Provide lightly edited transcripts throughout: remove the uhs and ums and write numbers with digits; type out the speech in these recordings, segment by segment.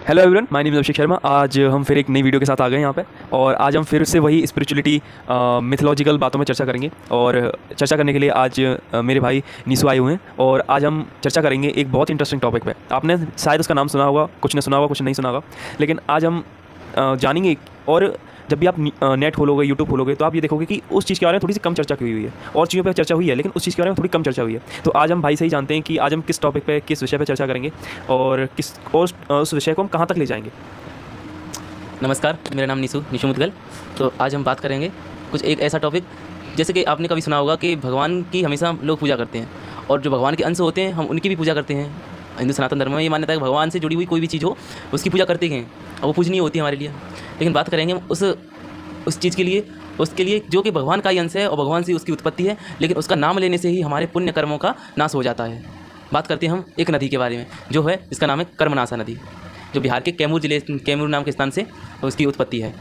Hello everyone, my name is Abhishek Sharma. आज हम फिर एक नई वीडियो के साथ आ गए यहाँ पे और आज हम फिर से वही स्पिरिचुअलिटी मिथोलॉजिकल बातों में चर्चा करेंगे। और चर्चा करने के लिए आज मेरे भाई नीसू आए हुए हैं और आज हम चर्चा करेंगे एक बहुत इंटरेस्टिंग टॉपिक पे। आपने शायद उसका नाम सुना होगा, कुछ ने सुना होगा, कुछ नहीं सुना होगा, लेकिन आज हम जानेंगे। और जब भी आप नेट खोलोगे, यूट्यूब खोलोगे, तो आप ये देखोगे कि उस चीज़ के बारे में थोड़ी सी कम चर्चा की हुई है। और चीज़ों पे चर्चा हुई है, लेकिन उस चीज़ के बारे में थोड़ी कम चर्चा हुई है। तो आज हम भाई से ही जानते हैं कि आज हम किस टॉपिक पे, किस विषय पे चर्चा करेंगे और उस विषय को हम कहाँ तक ले जाएंगे। नमस्कार, मेरा नाम निशु मुदगल। तो आज हम बात करेंगे कुछ एक ऐसा टॉपिक, जैसे कि आपने कभी सुना होगा कि भगवान की हमेशा लोग पूजा करते हैं और जो भगवान के अंश होते हैं हम उनकी भी पूजा करते हैं। हिंदू सनातन धर्म में ये मान्यता है कि भगवान से जुड़ी हुई कोई भी चीज़ हो उसकी पूजा करते हैं और वो पूजनीय होती है हमारे लिए। लेकिन बात करेंगे हम उस चीज़ के लिए, उसके लिए जो कि भगवान का ही अंश है और भगवान से उसकी उत्पत्ति है, लेकिन उसका नाम लेने से ही हमारे पुण्य कर्मों का नाश हो जाता है। बात करते हैं हम एक नदी के बारे में, जो है इसका नाम है कर्मनाशा नदी, जो बिहार के कैमूर नाम के स्थान से उसकी उत्पत्ति है।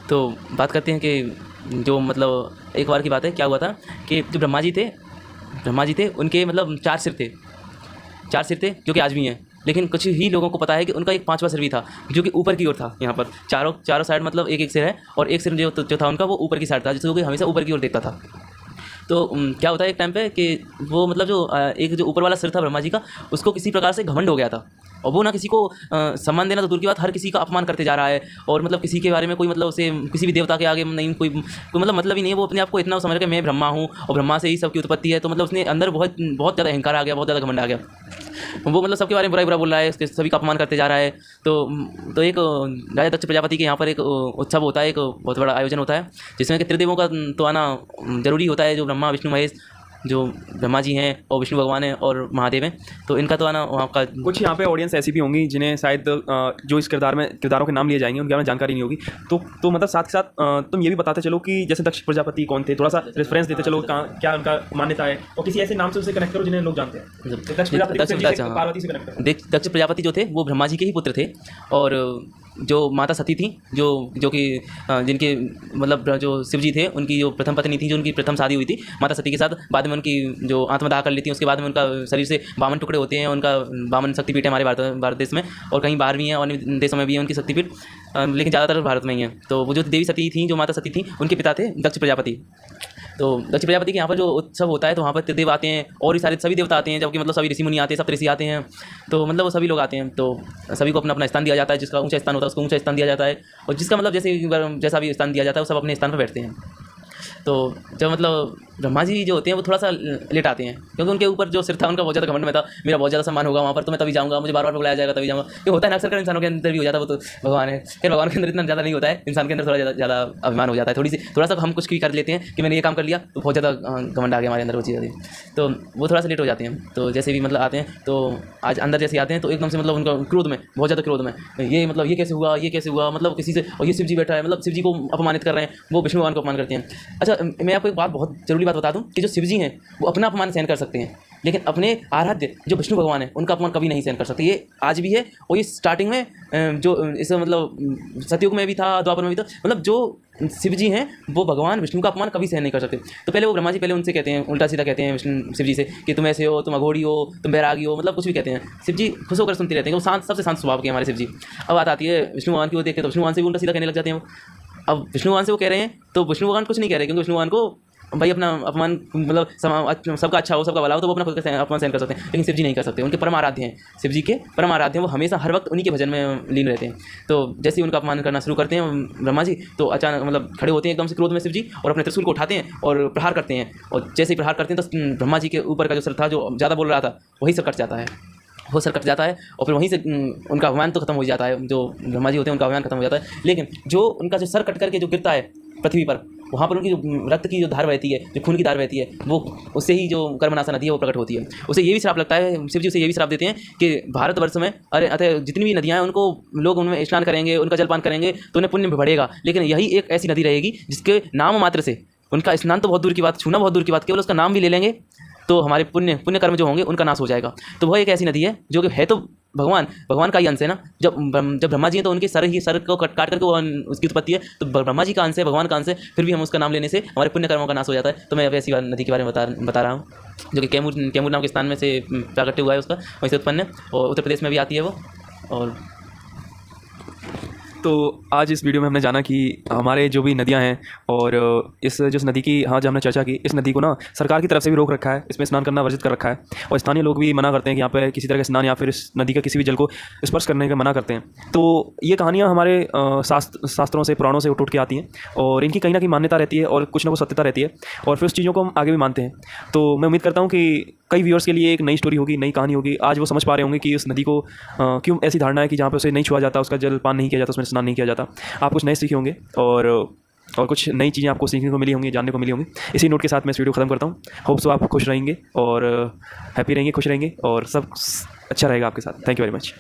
तो बात करते हैं कि जो मतलब एक बार की बात है, क्या हुआ था कि जो ब्रह्मा जी थे उनके मतलब चार सिर थे जो कि आज भी हैं। लेकिन कुछ ही लोगों को पता है कि उनका एक पांचवा सिर भी था, जो कि ऊपर की ओर था। यहाँ पर चारों साइड मतलब एक सिर है और एक सिर जो था उनका वो ऊपर की साइड था, जिसको कि हमेशा ऊपर की ओर देखता था। तो क्या होता है एक टाइम पे कि वो मतलब जो ऊपर वाला सिर था ब्रह्मा जी का, उसको किसी प्रकार से घमंड हो गया था और वो ना किसी को सम्मान देना तो दूर की बात, हर किसी का अपमान करते जा रहा है। और मतलब किसी के बारे में कोई मतलब उसे किसी भी देवता के आगे नहीं कोई मतलब ही नहीं है। वो अपने आप को इतना समझ रहा है कि मैं ब्रह्मा हूँ और ब्रह्मा से ही सबकी उत्पत्ति है। तो मतलब उसने अंदर बहुत ज़्यादा अहंकार आ गया, बहुत ज़्यादा घमंड आ गया। वो मतलब सबके बारे में बुरा बोल रहा है, सभी का अपमान करते जा रहा है। तो एक राजा दक्ष प्रजापति के यहाँ पर एक उत्सव होता है, एक बहुत बड़ा आयोजन होता है, जिसमें कि त्रिदेवों का तो आना जरूरी होता है। जो ब्रह्मा विष्णु महेश, जो ब्रह्मा जी हैं और विष्णु भगवान हैं और महादेव हैं, तो इनका तो आना वहाँ का। कुछ यहाँ पे ऑडियंस ऐसी भी होंगी जिन्हें शायद जो इस किरदारों के नाम लिए जाएंगे उनके बारे में जानकारी नहीं होगी। तो मतलब साथ के साथ तुम ये भी बताते चलो कि जैसे दक्ष प्रजापति कौन थे, थोड़ा सा रेफरेंस देते चलो क्या उनका मान्यता है, और किसी ऐसे नाम से उसे कनेक्ट करो जिन्हें लोग जानते हैं। पार्वती से कनेक्ट करो। दक्ष प्रजापति जो थे वो ब्रह्मा जी के ही पुत्र थे। और जो माता सती थी, जो कि जिनके मतलब जो शिव जी थे उनकी जो प्रथम पत्नी थी, जो उनकी प्रथम शादी हुई थी माता सती के साथ, बाद में उनकी जो आत्मदाह कर ली थी, उसके बाद में उनका शरीर से 52 टुकड़े होते हैं। उनका 52 शक्तिपीठ है हमारे भारत देश में, और कहीं बाहर भी हैं और देशों में भी है उनकी शक्तिपीठ, लेकिन ज़्यादातर भारत में ही है। तो वो जो देवी सती थी, जो माता सती थी, उनके पिता थे दक्ष प्रजापति। तो दक्ष प्रजापति के यहाँ पर जो उत्सव होता है, तो वहाँ पर त्रिदेव आते हैं और भी सारे सभी देवता आते हैं, जबकि मतलब सभी ऋषि मुनि आते हैं, सप्तऋषि आते हैं। तो मतलब वो सभी लोग आते हैं, तो सभी को अपना अपना स्थान दिया जाता है। जिसका ऊंचा स्थान होता है उसको ऊंचा स्थान दिया जाता है, और जिसका मतलब जैसा भी स्थान दिया जाता है वो सब अपने स्थान पर बैठते हैं। तो जब मतलब ब्रह्मा जी जो होते हैं वो थोड़ा सा लेट आते हैं, क्योंकि उनके ऊपर जो सिर था उनका बहुत ज़्यादा घमंड में था, मेरा बहुत ज़्यादा सम्मान होगा वहाँ पर, तो मैं तभी जाऊँगा, मुझे बार बार बुलाया जाएगा तभी जाऊँगा। ये होता है ना अक्सर कर इंसानों के अंदर भी हो जाता है, वो तो भगवान है। फिर भगवान के अंदर इतना ज़्यादा नहीं होता है, इंसान के अंदर थोड़ा ज़्यादा अभिमान हो जाता है। थोड़ा सा हम कुछ भी कर लेते हैं कि मैंने ये काम कर लिया, तो बहुत ज़्यादा घमंड आ गया हमारे अंदर वो चीज़। तो वो थोड़ा सा लेट हो जाते हैं। तो जैसे भी मतलब आते हैं, तो आज अंदर जैसे आते हैं तो एकदम से मतलब उनका क्रोध में, बहुत ज़्यादा क्रोध में, ये कैसे हुआ मतलब किसी से, और ये शिव जी बैठा है, मतलब शिव जी को अपमानित कर रहे हैं, वो विष्णु भगवान को अपमान करते हैं। अच्छा, मैं आपको एक बहुत जरूरी बात बता दूं कि जो शिव जी हैं वो अपना अपमान सहन कर सकते हैं, लेकिन अपने आराध्य जो विष्णु भगवान है उनका अपमान कभी नहीं सहन कर सकते। ये आज भी है और ये स्टार्टिंग में जो इस मतलब सतयुग में भी था, द्वापर में भी था। मतलब जो शिव जी हैं वो भगवान विष्णु का अपमान कभी सहन नहीं कर सकते। तो पहले वो ब्रह्मा जी पहले उनसे कहते हैं, उल्टा सीधा कहते हैं विष्णु शिव जी से कि तुम ऐसे हो, तुम अघोड़ी हो, तुम बैरागी हो, मतलब कुछ भी कहते हैं। शिव जी खुश होकर सुनते रहते हैं, वो सबसे शांत स्वभाव के हमारे शिव जी। अब बात आती है विष्णु भगवान की, वो देखते तो विष्णु भगवान से भी उल्टा सीधा कहने लग जाते हैं वो। अब विष्णु भगवान से वो कह रहे हैं तो विष्णु भगवान कुछ नहीं कह रहे, क्योंकि विष्णु भगवान को भाई अपना अपमान मतलब सबका अच्छा हो, सबका भला हो, तो वो अपना खुद का अपमान सहन कर सकते हैं, लेकिन शिव जी नहीं कर सकते। उनके परम आराध्य हैं, शिव जी के परम आराध्य हैं, वो हमेशा हर वक्त उन्हीं के भजन में लीन रहते हैं। तो जैसे ही उनका अपमान करना शुरू करते हैं ब्रह्मा जी, तो अचानक मतलब खड़े होते हैं एकदम से क्रोध में शिव जी, और अपने त्रिशूल को उठाते हैं और प्रहार करते हैं। और जैसे ही प्रहार करते हैं तो ब्रह्मा जी के ऊपर का जो सर था, जो ज़्यादा बोल रहा था, वही सर कट जाता है। वो सर कट जाता है और फिर वहीं से उनका अभिमान तो खत्म हो जाता है। जो ब्रह्मा जी होते हैं उनका अभिमान खत्म हो जाता है, लेकिन जो उनका जो सर कट करके जो गिरता है पृथ्वी पर, वहाँ पर उनकी जो रक्त की जो धार बहती है, जो खून की धार बहती है, वो उससे ही जो कर्मनाशा नदी है वो प्रकट होती है। उसे ये भी श्राप लगता है, शिव जी उसे ये भी श्राप देते हैं कि भारतवर्ष में अतः जितनी भी नदियाँ हैं उनको लोग उनमें स्नान करेंगे, उनका जलपान करेंगे तो उन्हें पुण्य बढ़ेगा, लेकिन यही एक ऐसी नदी रहेगी जिसके नाम मात्र से, उनका स्नान तो बहुत दूर की बात, छूना बहुत दूर की बात, केवल उसका नाम भी ले लेंगे तो हमारे पुण्य कर्म जो होंगे उनका नाश हो जाएगा। तो वह एक ऐसी नदी है जो कि है तो भगवान का ही अंश है ना। जब ब्रह्मा जी हैं तो उनके सर को काट करके वो उसकी उत्पत्ति है, तो ब्रह्मा जी का अंश है, भगवान का अंश है, फिर भी हम उसका नाम लेने से हमारे पुण्य कर्मों का नाश हो जाता है। तो मैं अब ऐसी नदी के बारे में बता रहा हूँ, जो कि कैमूर नाम के स्थान में से प्राकट्य हुआ है, उसका वहीं से उत्पन्न है और उत्तर प्रदेश में भी आती है वो। और तो आज इस वीडियो में हमने जाना कि हमारे जो भी नदियां हैं और इस जो नदी की जो हमने चर्चा की, इस नदी को ना सरकार की तरफ से भी रोक रखा है, इसमें स्नान करना वर्जित कर रखा है और स्थानीय लोग भी मना करते हैं कि यहाँ पे किसी तरह का स्नान या फिर इस नदी का किसी भी जल को स्पर्श करने का मना करते हैं। तो ये कहानियाँ हमारे शास्त्रों से, पुराणों से उठ के आती हैं और इनकी कहीं ना कहीं मान्यता रहती है और कुछ ना कुछ सत्यता रहती है और फिर उस चीज़ों को हम आगे भी मानते हैं। तो मैं उम्मीद करता हूँ कि कई व्यूअर्स के लिए एक नई स्टोरी होगी, नई कहानी होगी। आज वो समझ पा रहे होंगे कि उस नदी को क्यों ऐसी धारणा है कि जहाँ पे उसे नहीं छुआ जाता, उसका जल पान नहीं किया जाता, उसमें स्नान नहीं किया जाता। आप कुछ नए सीखे होंगे और कुछ नई चीज़ें आपको सीखने को मिली होंगी, जानने को मिली होंगी। इसी नोट के साथ मैं इस वीडियो ख़त्म करता हूँ। होप सो आप खुश रहेंगे और हैप्पी रहेंगे, खुश रहेंगे और सब अच्छा रहेगा आपके साथ। Thank you very much.